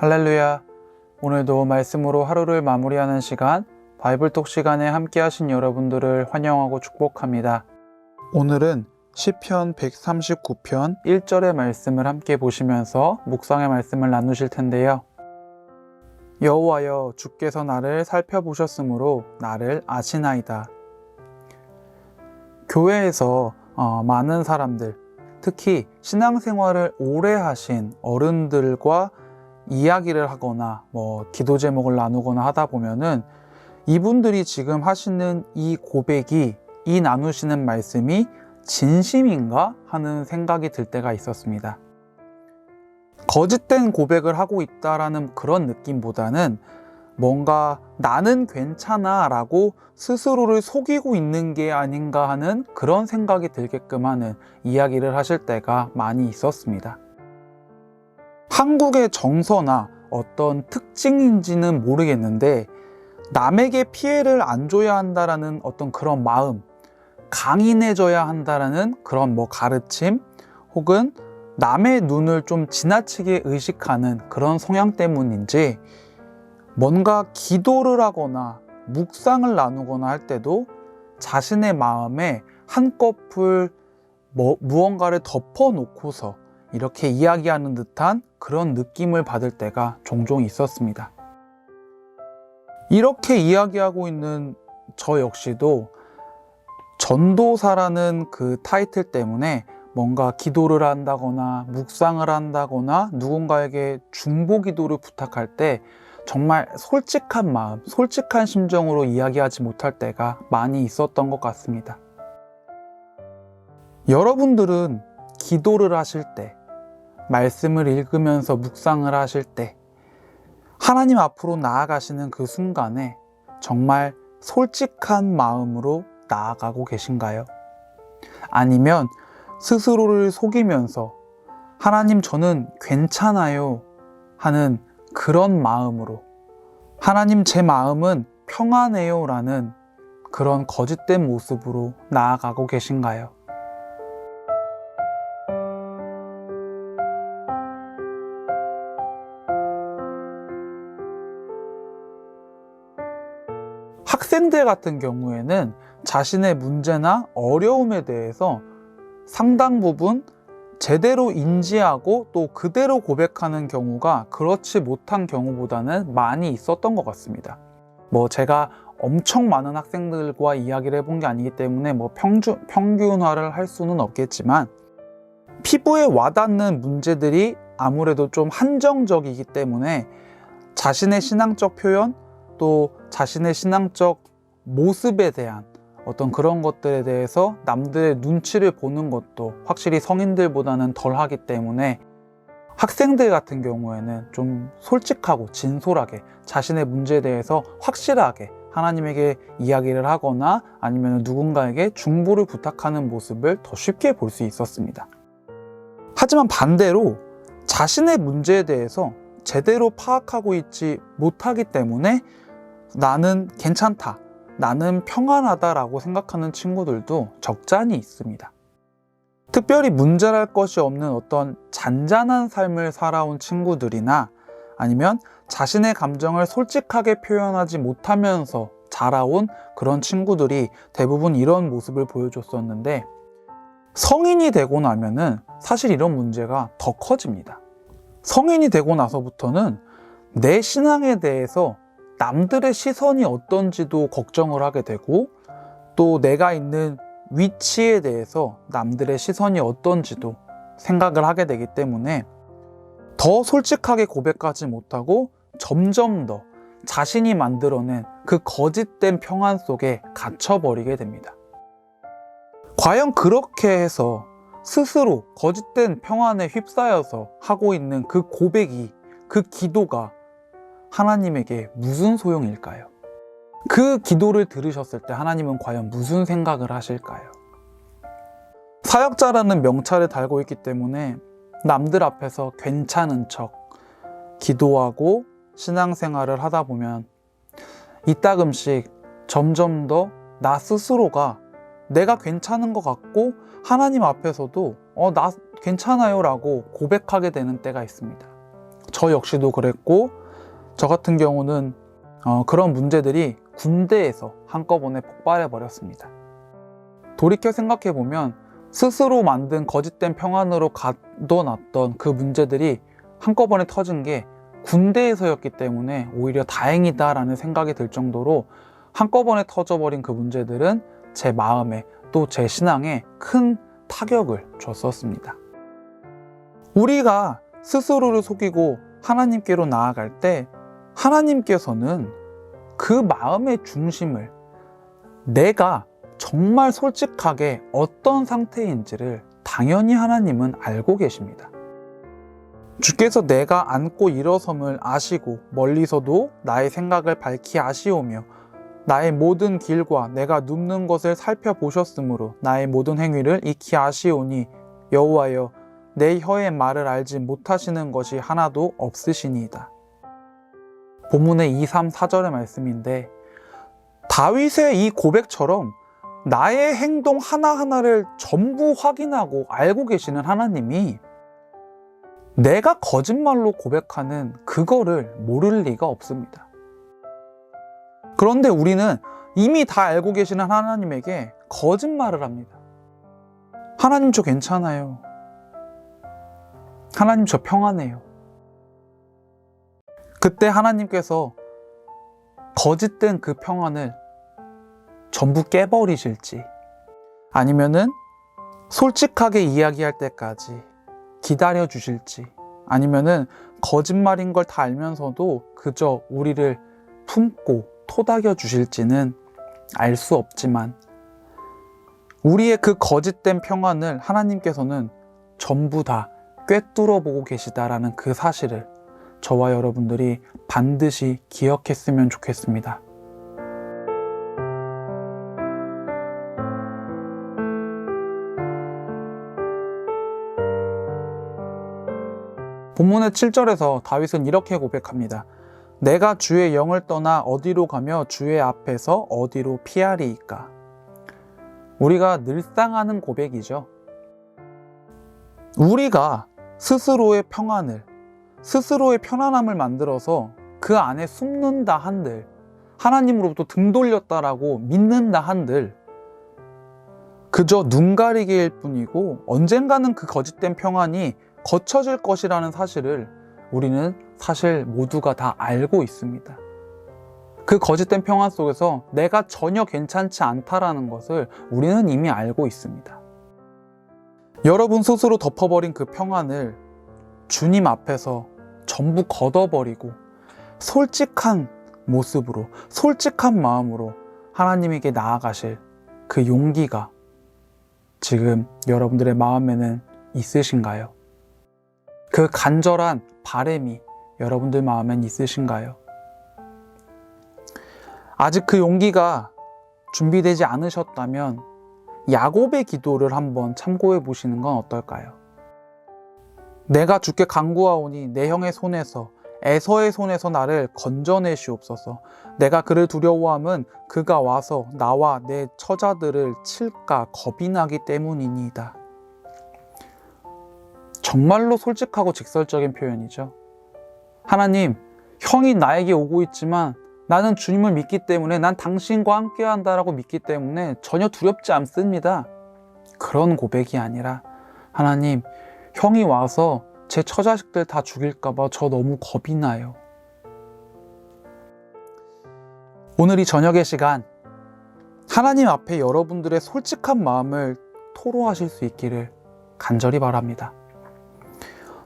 할렐루야. 오늘도 말씀으로 하루를 마무리하는 시간, 바이블톡 시간에 함께 하신 여러분들을 환영하고 축복합니다. 오늘은 시편 139편 1절의 말씀을 함께 보시면서 묵상의 말씀을 나누실 텐데요. 여호와여, 주께서 나를 살펴보셨으므로 나를 아시나이다. 교회에서 많은 사람들, 특히 신앙생활을 오래 하신 어른들과 이야기를 하거나 기도 제목을 나누거나 하다 보면은 이분들이 지금 하시는 이 고백이, 이 나누시는 말씀이 진심인가 하는 생각이 들 때가 있었습니다. 거짓된 고백을 하고 있다라는 그런 느낌보다는 뭔가 나는 괜찮아 라고 스스로를 속이고 있는 게 아닌가 하는 그런 생각이 들게끔 하는 이야기를 하실 때가 많이 있었습니다. 한국의 정서나 어떤 특징인지는 모르겠는데 남에게 피해를 안 줘야 한다라는 어떤 그런 마음, 강인해져야 한다라는 그런 가르침, 혹은 남의 눈을 좀 지나치게 의식하는 그런 성향 때문인지 뭔가 기도를 하거나 묵상을 나누거나 할 때도 자신의 마음에 한꺼풀 무언가를 덮어놓고서 이렇게 이야기하는 듯한 그런 느낌을 받을 때가 종종 있었습니다. 이렇게 이야기하고 있는 저 역시도 전도사라는 그 타이틀 때문에 뭔가 기도를 한다거나 묵상을 한다거나 누군가에게 중보 기도를 부탁할 때 정말 솔직한 마음, 솔직한 심정으로 이야기하지 못할 때가 많이 있었던 것 같습니다. 여러분들은 기도를 하실 때, 말씀을 읽으면서 묵상을 하실 때, 하나님 앞으로 나아가시는 그 순간에 정말 솔직한 마음으로 나아가고 계신가요? 아니면 스스로를 속이면서 하나님, 저는 괜찮아요 하는 그런 마음으로, 하나님, 제 마음은 평안해요 라는 그런 거짓된 모습으로 나아가고 계신가요? 학생들 같은 경우에는 자신의 문제나 어려움에 대해서 상당 부분 제대로 인지하고 또 그대로 고백하는 경우가 그렇지 못한 경우보다는 많이 있었던 것 같습니다. 제가 엄청 많은 학생들과 이야기를 해본 게 아니기 때문에 평균화를 할 수는 없겠지만 피부에 와닿는 문제들이 아무래도 좀 한정적이기 때문에 자신의 신앙적 표현, 또 자신의 신앙적 모습에 대한 어떤 그런 것들에 대해서 남들의 눈치를 보는 것도 확실히 성인들보다는 덜 하기 때문에 학생들 같은 경우에는 좀 솔직하고 진솔하게 자신의 문제에 대해서 확실하게 하나님에게 이야기를 하거나 아니면 누군가에게 중보를 부탁하는 모습을 더 쉽게 볼 수 있었습니다. 하지만 반대로 자신의 문제에 대해서 제대로 파악하고 있지 못하기 때문에 나는 괜찮다, 나는 평안하다라고 생각하는 친구들도 적잖이 있습니다. 특별히 문제랄 것이 없는 어떤 잔잔한 삶을 살아온 친구들이나 아니면 자신의 감정을 솔직하게 표현하지 못하면서 자라온 그런 친구들이 대부분 이런 모습을 보여줬었는데, 성인이 되고 나면은 사실 이런 문제가 더 커집니다. 성인이 되고 나서부터는 내 신앙에 대해서 남들의 시선이 어떤지도 걱정을 하게 되고, 또 내가 있는 위치에 대해서 남들의 시선이 어떤지도 생각을 하게 되기 때문에 더 솔직하게 고백하지 못하고 점점 더 자신이 만들어낸 그 거짓된 평안 속에 갇혀버리게 됩니다. 과연 그렇게 해서 스스로 거짓된 평안에 휩싸여서 하고 있는 그 고백이, 그 기도가 하나님에게 무슨 소용일까요? 그 기도를 들으셨을 때 하나님은 과연 무슨 생각을 하실까요? 사역자라는 명찰을 달고 있기 때문에 남들 앞에서 괜찮은 척 기도하고 신앙생활을 하다 보면 이따금씩 점점 더 나 스스로가 내가 괜찮은 것 같고 하나님 앞에서도 나 괜찮아요 라고 고백하게 되는 때가 있습니다. 저 역시도 그랬고, 저 같은 경우는 그런 문제들이 군대에서 한꺼번에 폭발해 버렸습니다. 돌이켜 생각해 보면 스스로 만든 거짓된 평안으로 가둬놨던 그 문제들이 한꺼번에 터진 게 군대에서였기 때문에 오히려 다행이다라는 생각이 들 정도로 한꺼번에 터져버린 그 문제들은 제 마음에 또 제 신앙에 큰 타격을 줬었습니다. 우리가 스스로를 속이고 하나님께로 나아갈 때 하나님께서는 그 마음의 중심을 내가 정말 솔직하게 어떤 상태인지를 당연히 하나님은 알고 계십니다. 주께서 내가 앉고 일어섬을 아시고 멀리서도 나의 생각을 밝히 아시오며 나의 모든 길과 내가 눕는 것을 살펴보셨으므로 나의 모든 행위를 익히 아시오니 여호와여 내 혀의 말을 알지 못하시는 것이 하나도 없으시니이다. 본문의 2, 3, 4절의 말씀인데 다윗의 이 고백처럼 나의 행동 하나하나를 전부 확인하고 알고 계시는 하나님이 내가 거짓말로 고백하는 그거를 모를 리가 없습니다. 그런데 우리는 이미 다 알고 계시는 하나님에게 거짓말을 합니다. 하나님 저 괜찮아요. 하나님 저 평안해요. 그때 하나님께서 거짓된 그 평안을 전부 깨버리실지 아니면은 솔직하게 이야기할 때까지 기다려 주실지 아니면은 거짓말인 걸 다 알면서도 그저 우리를 품고 토닥여 주실지는 알 수 없지만 우리의 그 거짓된 평안을 하나님께서는 전부 다 꿰뚫어 보고 계시다라는 그 사실을 저와 여러분들이 반드시 기억했으면 좋겠습니다. 본문의 7절에서 다윗은 이렇게 고백합니다. 내가 주의 영을 떠나 어디로 가며 주의 앞에서 어디로 피하리이까. 우리가 늘상 하는 고백이죠. 우리가 스스로의 평안을, 스스로의 편안함을 만들어서 그 안에 숨는다 한들, 하나님으로부터 등 돌렸다라고 믿는다 한들 그저 눈 가리기일 뿐이고 언젠가는 그 거짓된 평안이 거쳐질 것이라는 사실을 우리는 사실 모두가 다 알고 있습니다. 그 거짓된 평안 속에서 내가 전혀 괜찮지 않다라는 것을 우리는 이미 알고 있습니다. 여러분 스스로 덮어버린 그 평안을 주님 앞에서 전부 걷어버리고 솔직한 모습으로, 솔직한 마음으로 하나님에게 나아가실 그 용기가 지금 여러분들의 마음에는 있으신가요? 그 간절한 바람이 여러분들 마음엔 있으신가요? 아직 그 용기가 준비되지 않으셨다면 야곱의 기도를 한번 참고해 보시는 건 어떨까요? 내가 주께 간구하오니 내 형의 손에서 에서의 손에서 나를 건져내시옵소서. 내가 그를 두려워함은 그가 와서 나와 내 처자들을 칠까 겁이 나기 때문이니이다. 정말로 솔직하고 직설적인 표현이죠. 하나님, 형이 나에게 오고 있지만 나는 주님을 믿기 때문에 난 당신과 함께 한다라고 믿기 때문에 전혀 두렵지 않습니다. 그런 고백이 아니라 하나님, 형이 와서 제 처자식들 다 죽일까봐 저 너무 겁이 나요. 오늘 이 저녁의 시간 하나님 앞에 여러분들의 솔직한 마음을 토로하실 수 있기를 간절히 바랍니다.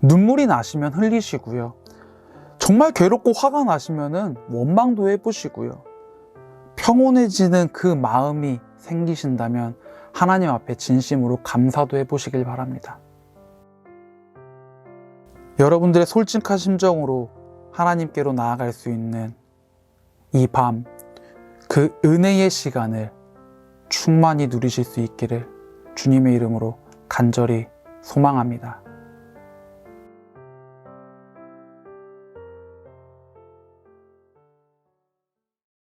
눈물이 나시면 흘리시고요. 정말 괴롭고 화가 나시면은 원망도 해보시고요. 평온해지는 그 마음이 생기신다면 하나님 앞에 진심으로 감사도 해보시길 바랍니다. 여러분들의 솔직한 심정으로 하나님께로 나아갈 수 있는 이 밤, 그 은혜의 시간을 충만히 누리실 수 있기를 주님의 이름으로 간절히 소망합니다.